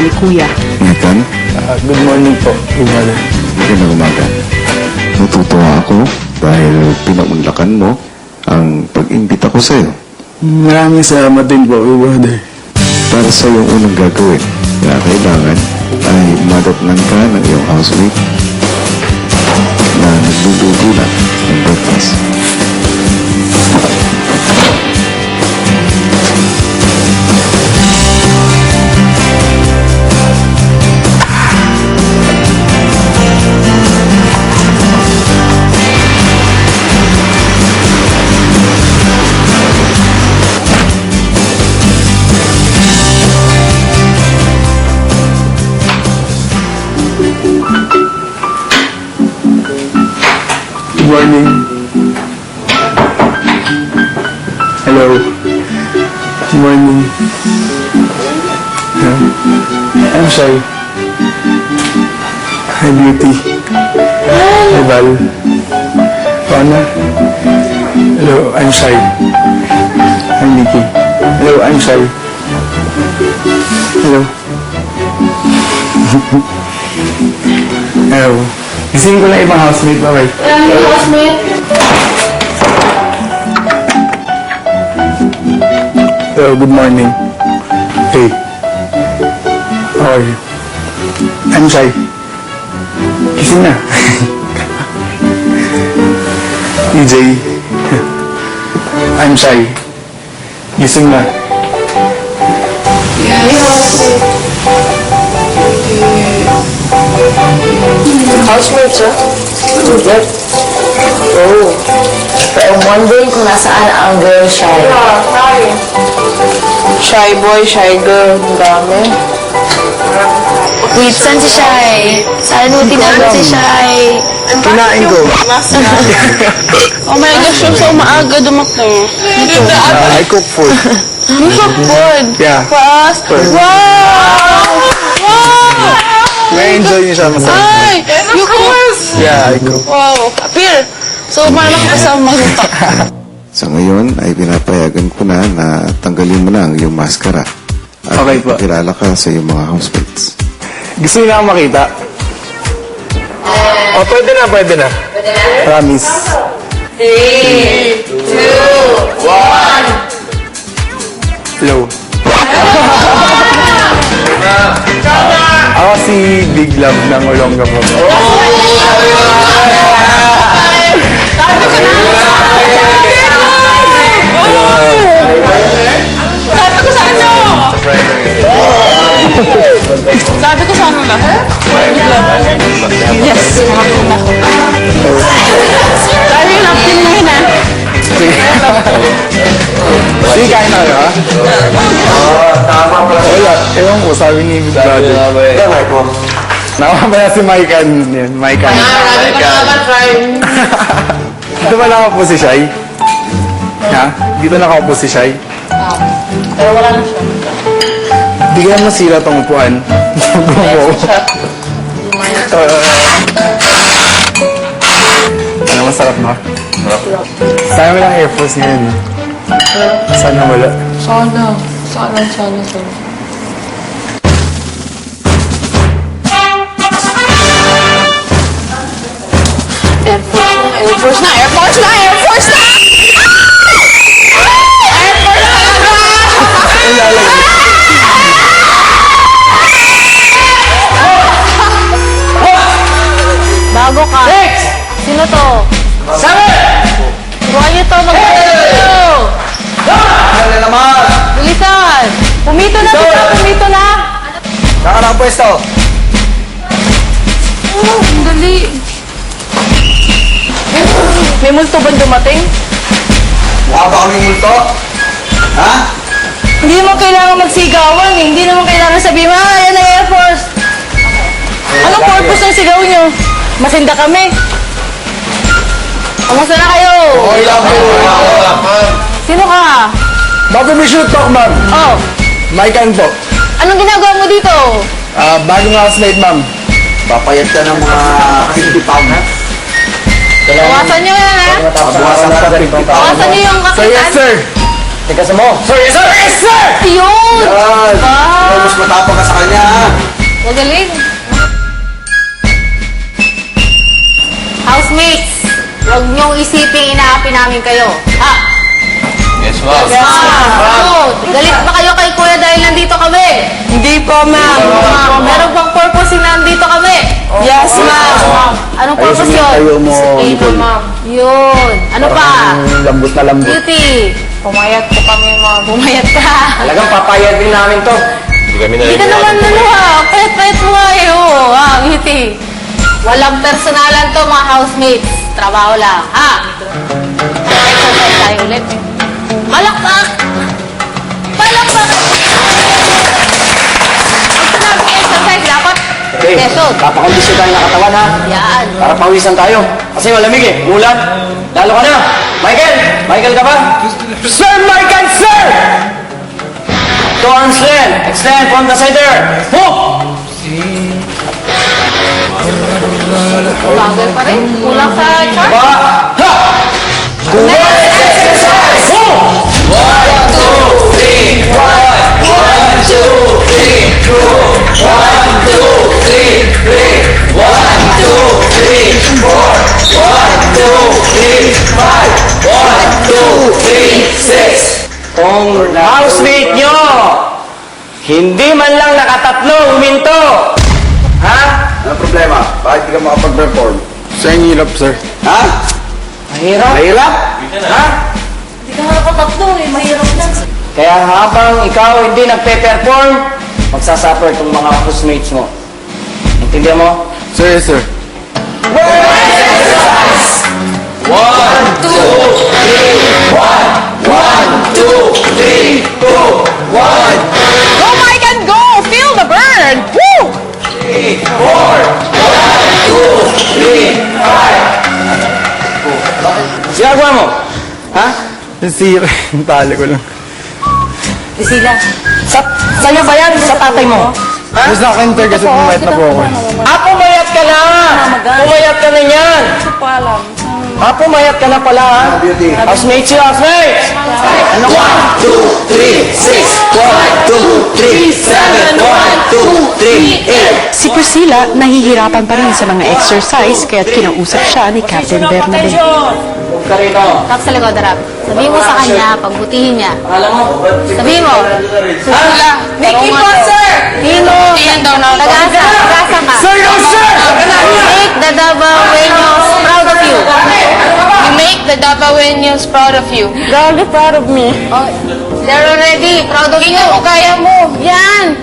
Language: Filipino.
ni Kuya. Ethan, Good morning po. Good morning. magandang umaga. Natutuwa ako dahil pinaunlakan mo ang pag-imbita ko sa'yo. Maraming salamat din po, brother. Para sa iyong unang gagawin, kaya kailangan ay madatnan ka ng iyong housemate na nagluluto na ng breakfast. Good morning. Hello. Good morning. I'm shy. Hi, Beauty. Hi, Val. Rona. Hello, I'm shy. Hi, Nikki. Hello, I'm shy. Hello. Hello. Gising ko na ibang housemate. Bye-bye. Hello, good morning. Hey. How are you? I'm shy. Gising na. EJ. I'm shy. Gising na. Housemates, ah? Good. Oh. Pero I'm wondering kung nasaan ang girl shy. Shy boy, shy girl. Ang dami. Wait, saan si Shai? Saan mo tinago si Shai? Kinain ko. Oh my gosh, you're so maaga dumakbo. I cook food. You cook food? Yeah. Fast? Wow! Wow! May enjoy niyo siya masarap. Ay! You cook? Yeah, I cook. Wow! Appear! So, paano ka sa magluto? Sa ngayon ay pinapayagan ko na na tanggalin mo na ang iyong maskara at Okay po. kilala ka sa iyong mga housemates. Gusto niyo na akong makita? Oh, pwede na, pwede na. Promise. 3, 2, 1. Hello. Ako si Big Love ng Olonga po. Sabi ko sa ano na? Yes, makakuha na. Sabi yung napkin mo yun, ah. Sige, kain na kayo, ha? Wala. Ewan ko, sabi ni Big Brother. Nakapaya si Maikan. Yan, Maikan. Dito ba nakaupo si Shai? Ha? Dito nakaupo si Shai? Pero wala na siya. Di ka naman sila tong upuan. Ano, masarap ba? Sana mo lang Air Force ngayon. Sana wala. Sana. Air Force na! Air Force na! Air Force na! Air Force na! Bago ka. Sino to? Turuan niyo to, Ano naman? Bilisan! Pumito na dito! Pumito na! Nakarang pwesto. Oh, ang dali. May multo ba dumating? Mukha ba kami multo? Ha? Hindi naman kailangan magsigawan eh. Hindi naman kailangan sabihin, yan ang Air Force. Anong purpose ng sigaw niyo? Masinda kami. Kamusta na kayo? Okay lang po. Sino ka? Bago may shoot talk, ma'am. Oh, Maikan po. anong ginagawa mo dito? Bagong housemate, ma'am. Papayat ka ng mga 50 pound, ha? Bawasan niyo yan, ha? Pabuhasan ka ng 50 pound. Bawasan niyo yung So, yes, kakitan. sir. Tigasan mo. Sir, yes, sir! Yes, sir! Yun! Yan! Wow! Mas matapang ka sa kanya, ha? Magaling. Housemates, huwag niyong isipin inaapi namin kayo. Ha? Yes, ma'am. Galit ba kayo kay Kuya dahil nandito kami? Hindi po, ma'am. Meron bang purpose na nandito kami? Yes, ma'am. Anong purpose yun? Tayo mo, Nicole. Yun. Ano pa? Lambot na lambot. Beauty. Pumayat po kami, ma'am. Bumayat ka. Talagang papayag din namin to. Hindi kami Hindi ka naman payat-payat mo nga eh. Oo, Beauty. Walang personalan to mga housemates. Trabaho lang. Ha? Exercise tayo ulit. Malakpak! Malakpak! Pag sinabing exercise, dapat Okay, method. papakondisyon tayo ng katawan, ha? Yan. Para pawisan tayo. Kasi malamig eh. Ulan. Lalo ka na. Michael! Michael ka ba? Sir Michael, sir! 2 arms length. Extend from the center. Move! Bagal pa rin. Kulang sa chart. Ba! Ha! Next exercise! Move! 6. Kung housemate nyo, hindi man lang nakatatlo, huminto. Ha? Ano problema? Bakit di ka makapag-perform? Sir, ang hirap, sir. Ha? Mahirap? Mahirap? Ha? Hindi ka nakakatatlo eh. Mahirap na. Kaya habang ikaw hindi nagpe-perform, magsasuffer itong mga housemates mo. Intindihan mo? Sir, yes, sir. Go, Mike, and go! Feel the burn! Woo! Ginagawa mo? Ha? Sir, tali ko lang. Priscilla. Sa'yo ba yan? Sa tatay mo? Ha? Mas naka-enter kasi pumayat na po ako. Pumayat ka na! Pumayat ka na yan! Pumayat ka na pala, ha? Housemates you, housemates! Ano ka? 1, 2, 3, 6 1, 2, 3, 7 1, 2, 3, 8 Si Priscilla nahihirapan pa rin sa mga exercise kaya't kinausap siya ni Captain Bernabe. Huwag ka rito. Tap sa likod, Rap. Sabihin mo sa kanya, pagbutihin niya. Alam mo? Sabihin mo. Priscilla. Nikki po, sir! Sabihin mo. Iyan daw na. Tagasa. Tagasa ka. Sir, no, sir! Make the Davaoenos proud of you. You make the Davaoenos proud of you. They're already proud of you. Ikaw, kaya mo. Yan.